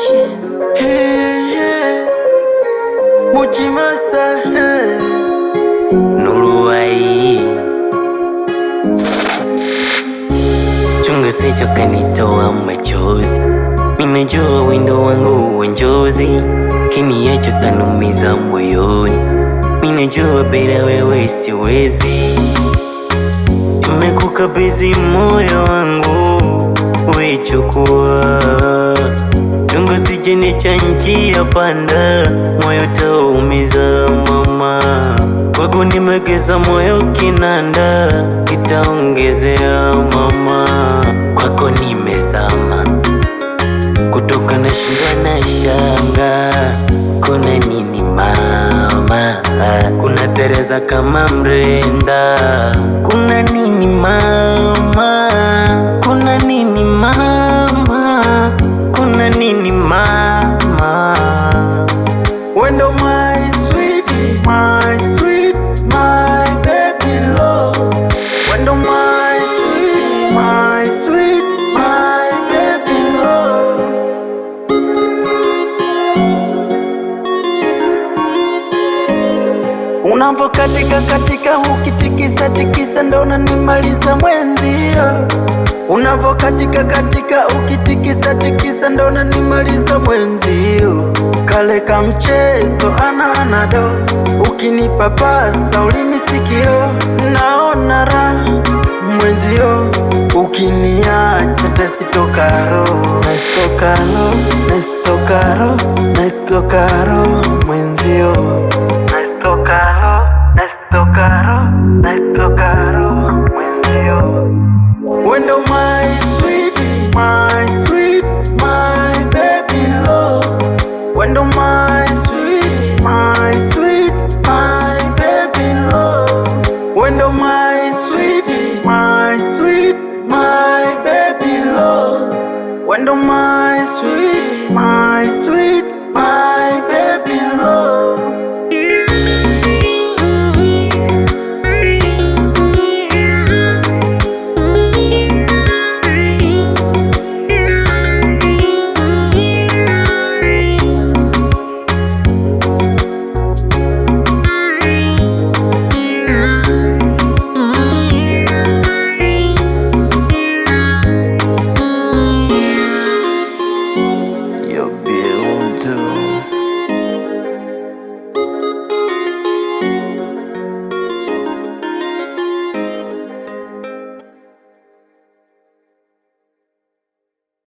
Production. Hey, yeah. Mochi Master, hey. Nuruai chunga secho kanitoa machozi, minajua wendo wangu uonjozi, kiniacho tanumiza moyoni, minajua bila wewe siwezi. Nimekukabidhi moyo wangu, wechukua chunga sije nicha njia panda, moyo taumiza mama. Kwako nimegeza moyo kinanda, kitaongezea mama. Kwako nimezama, kutoka na shindwa na shanga. Kuna nini mama? Kuna Teresa kama mrenda. Kuna nini mama? Kuna nini mama? Kuna nini mama? Wendo my sweet, my sweet, my baby love. Wendo my sweet, my sweet, my baby love. Unavokatika katika ukitikisa tikisa ndo unanimaliza mwenzio. Unavokatika katika ukitikisa tikisa ndo unanimaliza mwenzio. Kale ka mchezo anado, ukinipapasa ulimisikio, naona raha mwenzio. Ukiniacha ntasitokaro, nasitokaro, nasitokaro, nasitokaro mwenzio. Nasitokaro, nasitokaro, nasitokaro mwenzio. Wendo my sweet, my sweet, my baby love. Wendo my sweet, my sweet, my baby love. Wendo my sweet, my sweet, my baby love. Wendo my sweet, my sweet.